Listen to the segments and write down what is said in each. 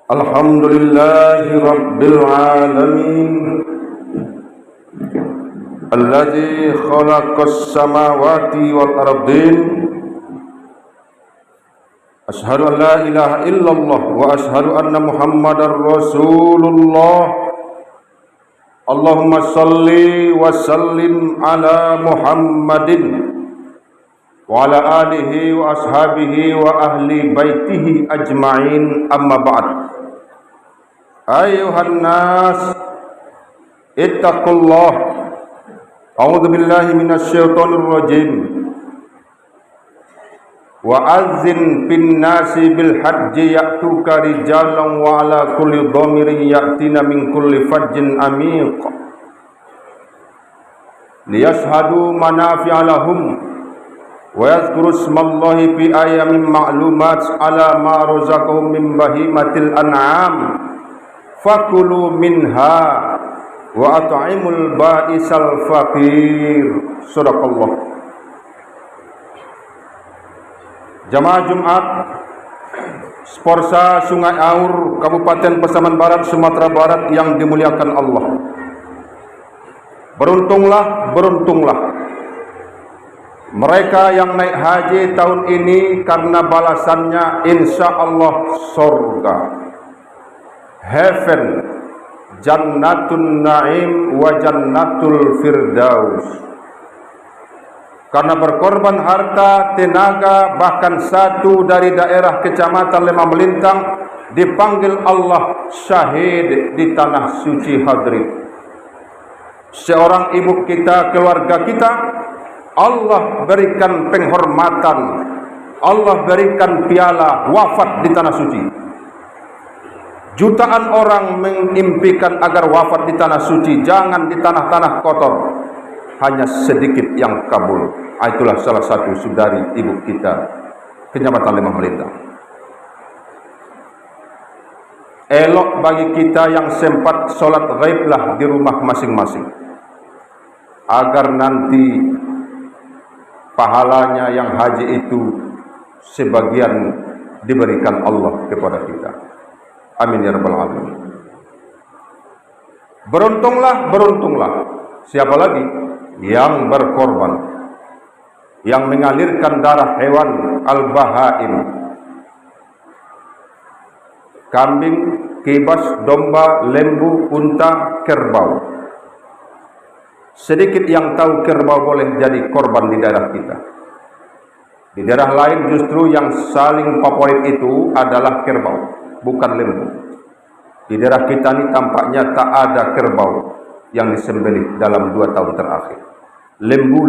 Alhamdulillahi Rabbil Alamin Alladzi khalaqas samawati wal ardin. Ashhadu an la ilaha illallah wa ashhadu anna Muhammadar Rasulullah. Allahumma salli wa sallim ala Muhammadin wa ala alihi wa ashabihi wa ahli baitihi ajma'in, amma ba'd. Ayuhan nas, ittaqullah. A'udzu billahi minasy syaithanir rajim. Wa azzin bin nasi bil hajji ya'tuka rijalan wa ala kulli dhamirin ya'tina min kulli fajjin amiq liyashhadu manafi'a lahum wa yadhkuru ismallahi fi ayamin ma'lumat ala ma razaqahum min bahimatil an'am fakulu minha wa at'imul ba'isal faqir. Sadaqallah. Jamaah Jumat Sporsa Sungai Aur, Kabupaten Pasaman Barat, Sumatera Barat yang dimuliakan Allah. Beruntunglah mereka yang naik haji tahun ini, karena balasannya insya Allah surga, heaven, jannatun na'im wa jannatul firdaus. Karena berkorban harta, tenaga, bahkan satu dari daerah kecamatan Lembah Melintang dipanggil Allah syahid di tanah suci Hadrid. Seorang ibu kita, keluarga kita, Allah berikan penghormatan, Allah berikan piala wafat di tanah suci. Jutaan orang mengimpikan agar wafat di tanah suci, jangan di tanah-tanah kotor. Hanya sedikit yang kabul. Itulah salah satu saudari ibu kita, Kecamatan Lembah Melintang. Elok bagi kita yang sempat sholat ghaiblah di rumah masing-masing, agar nanti pahalanya yang haji itu sebagian diberikan Allah kepada kita. Amin ya rabbal alamin. Beruntunglah. Siapa lagi? Yang berkorban, yang mengalirkan darah hewan al-bahaim, kambing, kibas, domba, lembu, unta, kerbau. Sedikit yang tahu kerbau boleh jadi korban di daerah kita. Di daerah lain justru yang saling favorit itu adalah kerbau, bukan lembu. Di daerah kita ini tampaknya tak ada kerbau yang disembelih dalam 2 tahun terakhir. Lembu,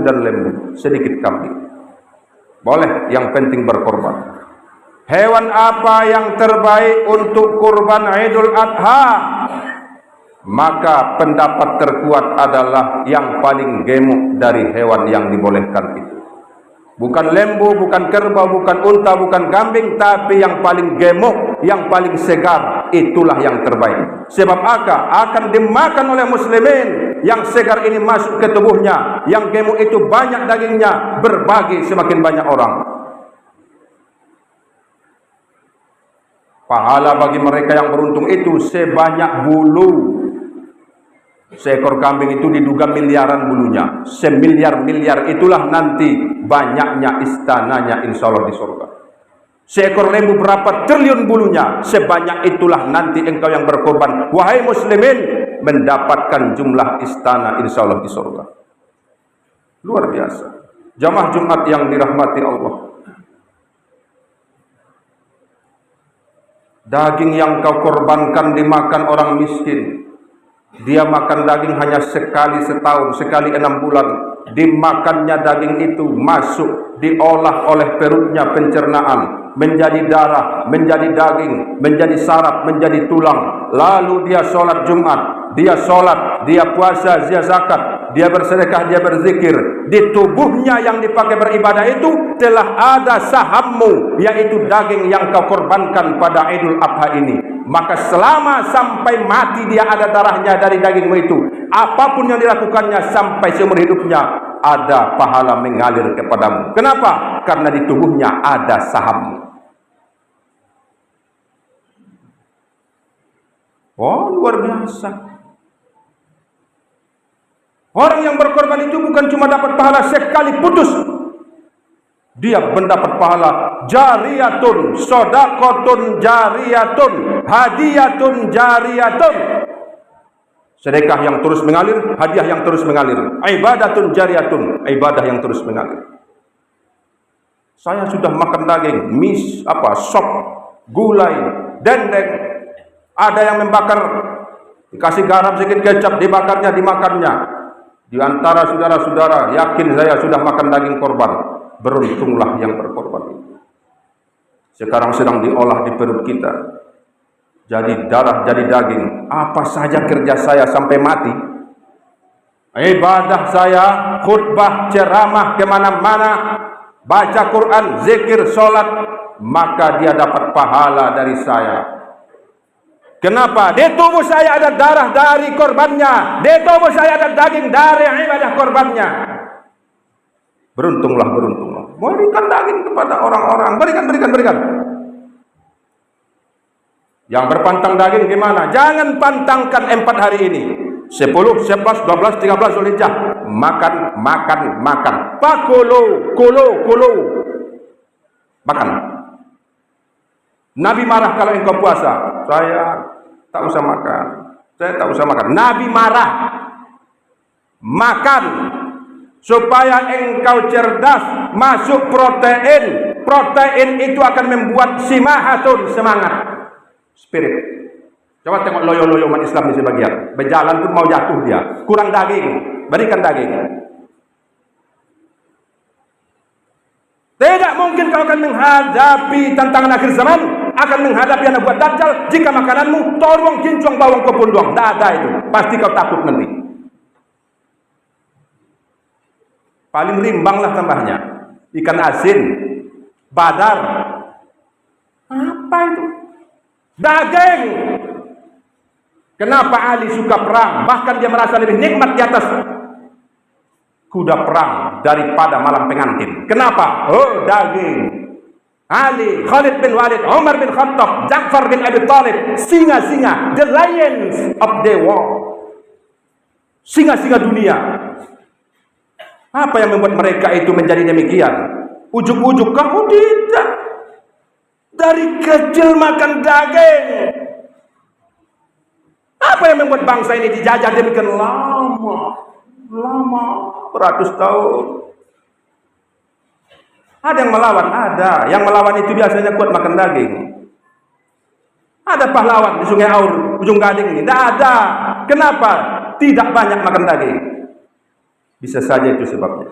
dan lembu, sedikit kambing. Boleh, yang penting berkorban. Hewan apa yang terbaik untuk kurban Idul Adha? Maka pendapat terkuat adalah yang paling gemuk dari hewan yang dibolehkan itu. Bukan lembu, bukan kerbau, bukan unta, bukan kambing, tapi yang paling gemuk, yang paling segar, itulah yang terbaik. Sebab akan dimakan oleh muslimin. Yang segar ini masuk ke tubuhnya, yang gemuk itu banyak dagingnya, berbagi semakin banyak orang. Pahala bagi mereka yang beruntung itu sebanyak bulu. Seekor kambing itu diduga miliaran bulunya, semiliar-miliar itulah nanti banyaknya istananya insya Allah di surga. Seekor lembu berapa triliun bulunya, sebanyak itulah nanti engkau yang berkorban, wahai muslimin, mendapatkan jumlah istana insya Allah di surga. Luar biasa. Jamaah Jumat yang dirahmati Allah, daging yang kau korbankan dimakan orang miskin. Dia makan daging hanya sekali setahun, sekali 6 bulan. Dimakannya daging itu masuk, diolah oleh perutnya pencernaan, menjadi darah, menjadi daging, menjadi saraf, menjadi tulang. Lalu dia sholat Jumat, dia sholat, dia puasa, dia zakat, dia bersedekah, dia berzikir. Di tubuhnya yang dipakai beribadah itu telah ada sahammu, yaitu daging yang kau korbankan pada Idul Adha ini. Maka selama sampai mati dia ada darahnya dari dagingmu itu, apapun yang dilakukannya sampai seumur hidupnya, ada pahala mengalir kepadamu. Kenapa? Karena di tubuhnya ada sahammu. Oh, luar biasa. Orang yang berkorban itu bukan cuma dapat pahala sekali putus, dia mendapat pahala jariyatun, sodakotun jariyatun, hadiyatun jariyatun. Sedekah yang terus mengalir, hadiah yang terus mengalir, ibadatun jariyatun, ibadah yang terus mengalir. Saya sudah makan daging, sop, gulai, dendeng. Ada yang membakar, dikasih garam sedikit, kecap, dibakarnya, dimakannya. Di antara saudara-saudara, yakin saya sudah makan daging korban. Beruntunglah yang berkorban. Sekarang sedang diolah di perut kita. Jadi darah, jadi daging. Apa saja kerja saya sampai mati. Ibadah saya, khutbah, ceramah, kemana-mana. Baca Quran, zikir, sholat. Maka dia dapat pahala dari saya. Kenapa? Di tubuh saya ada darah dari korbannya. Di tubuh saya ada daging dari ibadah korbannya. Beruntunglah. Berikan daging kepada orang-orang. Berikan. Yang berpantang daging gimana? Jangan pantangkan 4 hari ini. 10, 11, 12, 13 Zulhijjah. Makan. Kulu. Makan. Nabi marah kalau engkau puasa. Saya tak usah makan. Nabi marah. Makan. Supaya engkau cerdas, masuk protein. Protein itu akan membuat simahatun, semangat. Spirit. Coba tengok loyo-loyo umat Islam di sebagian. Berjalan pun mau jatuh dia. Kurang daging. Berikan daging. Tidak mungkin kau akan menghadapi tantangan akhir zaman, akan menghadapi anak buah Dajjal jika makananmu torong, kincong, bawang, kepunduang. Tidak ada itu. Pasti kau takut nanti. Paling rimbanglah tambahnya. Ikan asin, badar. Apa itu? Daging. Kenapa Ali suka perang? Bahkan dia merasa lebih nikmat di atas kuda perang daripada malam pengantin. Kenapa? Oh, daging. Ali, Khalid bin Walid, Umar bin Khattab, Ja'far bin Abi Thalib, singa-singa, the lions of the world. Singa-singa dunia. Apa yang membuat mereka itu menjadi demikian? Ujuk-ujuk kamu tidak. Dari kecil makan daging. Apa yang membuat bangsa ini dijajah demikian lama? Beratus tahun. Ada yang melawan? Ada. Yang melawan itu biasanya kuat makan daging. Ada pahlawan di Sungai Aur, Ujung Gading ini. Tidak ada. Kenapa? Tidak banyak makan daging. Bisa saja itu sebabnya.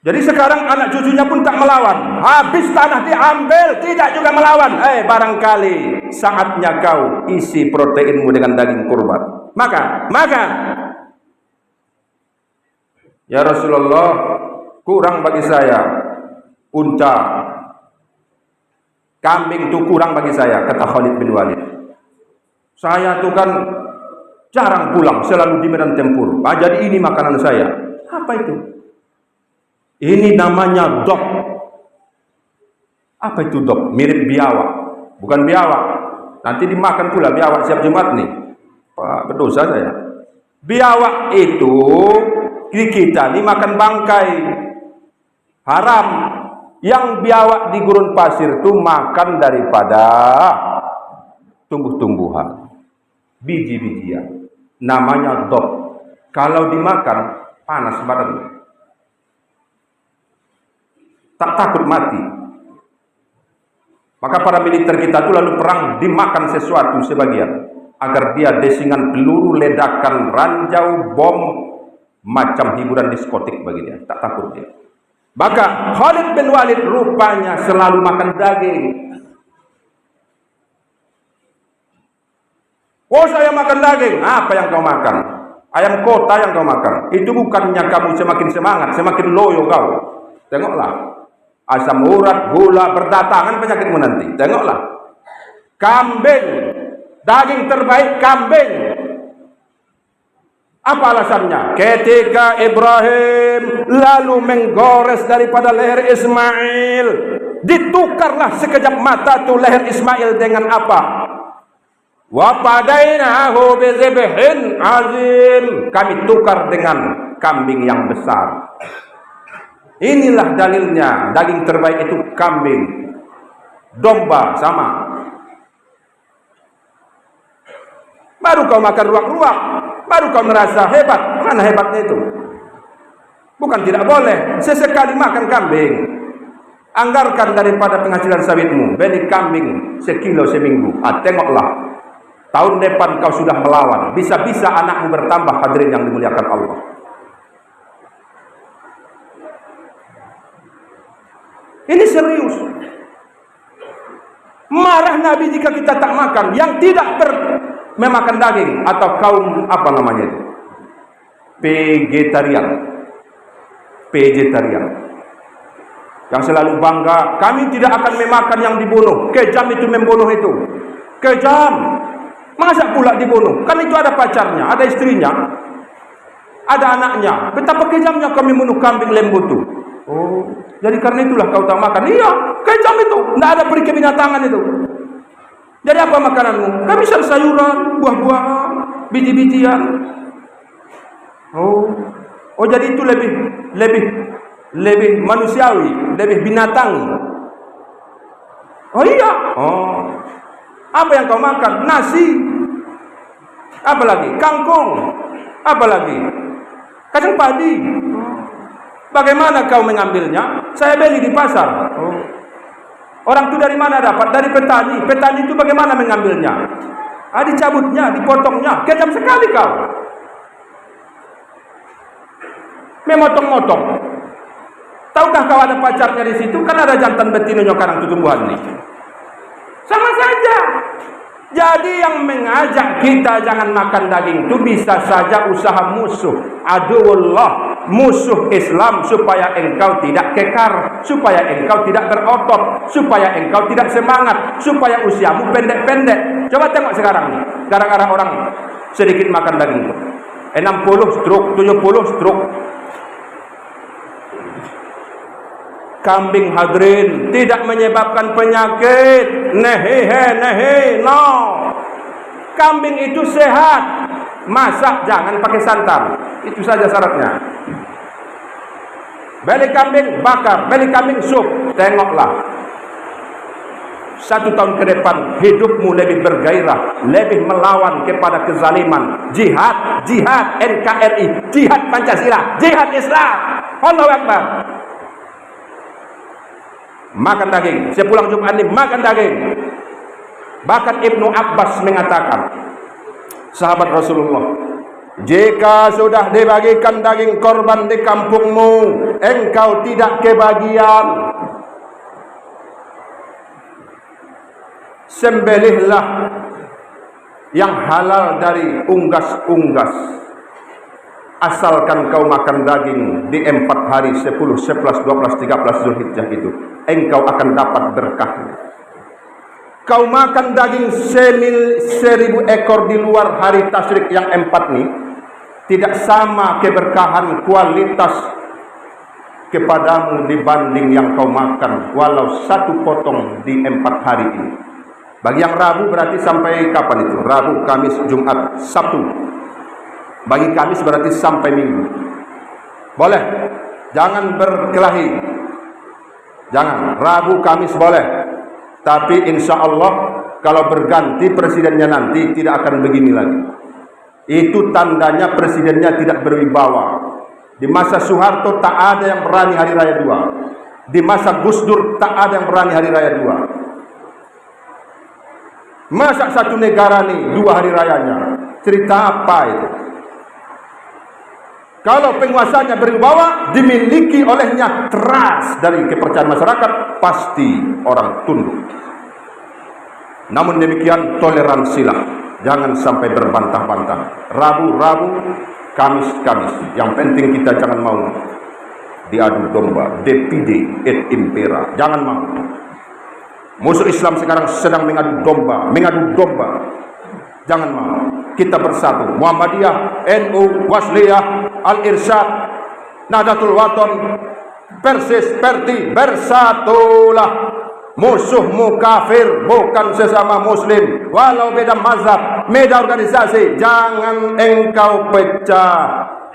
Jadi sekarang anak cucunya pun tak melawan. Habis tanah diambil, tidak juga melawan. Barangkali saatnya kau isi proteinmu dengan daging kurban. Maka ya Rasulullah, kurang bagi saya unta, kambing itu kurang bagi saya, kata Khalid bin Walid. Saya tuh kan jarang pulang, selalu di medan tempur. Jadi ini makanan saya. Apa itu? Ini namanya dok. Apa itu dok? Mirip biawak. Bukan biawak. Nanti dimakan pula biawak siap Jumat nih. Pak, berdosa saya. Biawak itu di kita ini makan bangkai. Haram. Yang biawak di gurun pasir itu makan daripada tumbuh-tumbuhan. Biji-bijian. Namanya dok. Kalau dimakan panas badannya. Tak takut mati. Maka para militer kita itu lalu perang dimakan sesuatu sebagian agar dia desingan peluru, ledakan, ranjau, bom, macam hiburan diskotik bagi dia. Tak takut dia. Maka Khalid bin Walid rupanya selalu makan daging. Oh, saya makan daging. Apa yang kau makan? Ayam kota yang kau makan. Itu bukannya kamu semakin semangat, semakin loyo kau. Tengoklah. Asam urat, gula, berdatangan penyakitmu nanti. Tengoklah. Kambing. Daging terbaik kambing. Apa alasannya? Ketika Ibrahim lalu menggores daripada leher Ismail. Ditukarlah sekejap mata tuh leher Ismail dengan apa? Wa fadainahu bizibhin azim. Kami tukar dengan kambing yang besar. Inilah dalilnya, daging terbaik itu kambing. Domba sama. Baru kau makan ruak-ruak, baru kau merasa hebat. Mana hebatnya itu? Bukan tidak boleh, sesekali makan kambing. Anggarkan daripada penghasilan sawitmu, beli kambing 1 kilo seminggu. Tengoklah, tahun depan kau sudah melawan. Bisa-bisa anakmu bertambah, hadirin yang dimuliakan Allah. Ini serius. Marah Nabi jika kita tak makan. Yang tidak memakan daging atau kaum apa namanya itu? Vegetarian. Yang selalu bangga, kami tidak akan memakan yang dibunuh. Kejam itu membunuh itu. Kejam. Masa pula dibunuh? Kan itu ada pacarnya, ada istrinya, ada anaknya. Betapa kejamnya kami membunuh kambing lembu itu. Oh, jadi karena itulah kau tak makan. Iya, kejam itu. Tidak ada peri kebinatangan itu. Jadi apa makananmu? Kami sayuran, buah-buahan, biji-bijian. Oh, jadi itu lebih manusiawi, lebih binatang. Oh iya. Oh, apa yang kau makan? Nasi. Apa lagi? Kangkung. Apa lagi? Kacang padi. Bagaimana kau mengambilnya? Saya beli di pasar. Oh. Orang itu dari mana dapat? Dari petani. Petani itu bagaimana mengambilnya? Dicabutnya, dipotongnya. Kejam sekali kau. Memotong-motong. Tahukah kau ada pacarnya di situ? Kan ada jantan betinanya karang tumbuhan ini. Sama saja. Jadi yang mengajak kita jangan makan daging itu bisa saja usaha musuh. Aduullah, musuh Islam, supaya engkau tidak kekar, supaya engkau tidak berotot, supaya engkau tidak semangat, supaya usiamu pendek-pendek. Coba tengok sekarang nih, gara-gara orang sedikit makan daging itu 60 stroke, 70 stroke. Kambing hadirin tidak menyebabkan penyakit. Nehe, no. Kambing itu sehat. Masak jangan pakai santan. Itu saja syaratnya. Beli kambing bakar, beli kambing sup. Tengoklah. 1 tahun ke depan hidupmu lebih bergairah, lebih melawan kepada kezaliman. Jihad NKRI, jihad Pancasila, jihad Islam. Allahu Akbar. Makan daging. Sepulang Jumat ini makan daging. Bahkan Ibnu Abbas mengatakan, sahabat Rasulullah, jika sudah dibagikan daging korban di kampungmu, engkau tidak kebagian. Sembelihlah yang halal dari unggas-unggas. Asalkan kau makan daging di 4 hari 10, 11, 12, 13 Zulhijjah itu, engkau akan dapat berkahnya. Kau makan daging 1000 ekor di luar hari tasyrik yang 4 nih, tidak sama keberkahan kualitas kepadamu dibanding yang kau makan walau 1 potong di 4 hari ini. Bagi yang Rabu berarti sampai kapan itu? Rabu, Kamis, Jumat, Sabtu. Bagi Kamis berarti sampai Minggu. Boleh. Jangan berkelahi. Jangan. Rabu, Kamis boleh. Tapi insya Allah kalau berganti presidennya nanti tidak akan begini lagi. Itu tandanya presidennya tidak berwibawa. Di masa Soeharto tak ada yang berani hari raya 2. Di masa Gus Dur tak ada yang berani hari raya 2. Masa satu negara nih 2 hari rayanya? Cerita apa itu? Kalau penguasanya berwibawa, dimiliki olehnya trust dari kepercayaan masyarakat, pasti orang tunduk. Namun demikian, toleransilah. Jangan sampai berbantah-bantah. Rabu, Kamis. Yang penting kita jangan mau diadu domba. Divide et impera. Jangan mau. Musuh Islam sekarang sedang mengadu domba. Jangan mau. Kita bersatu. Muhammadiyah, NU, Wasliyah, Al-Irsyad, Nahdlatul Wathon, Persis, Perti, bersatulah. musuhmu kafir, bukan sesama muslim, walau beda mazhab, beda organisasi. Jangan engkau pecah,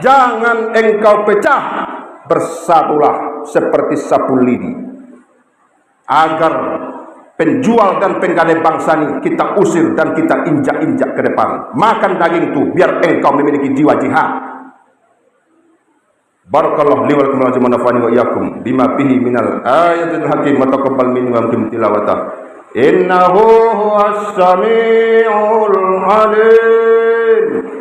jangan engkau pecah. Bersatulah seperti sapu lidi, agar penjual dan penggadai bangsa ini kita usir dan kita injak-injak ke depan. Makan daging itu biar engkau memiliki jiwa jihad. Barakallahu li wa lakum wa nafa'ani wa iyyakum bima fihi minal ayatil hakim wa taqabbal minni wa minkum tilawatah innahu huwas samiul alim.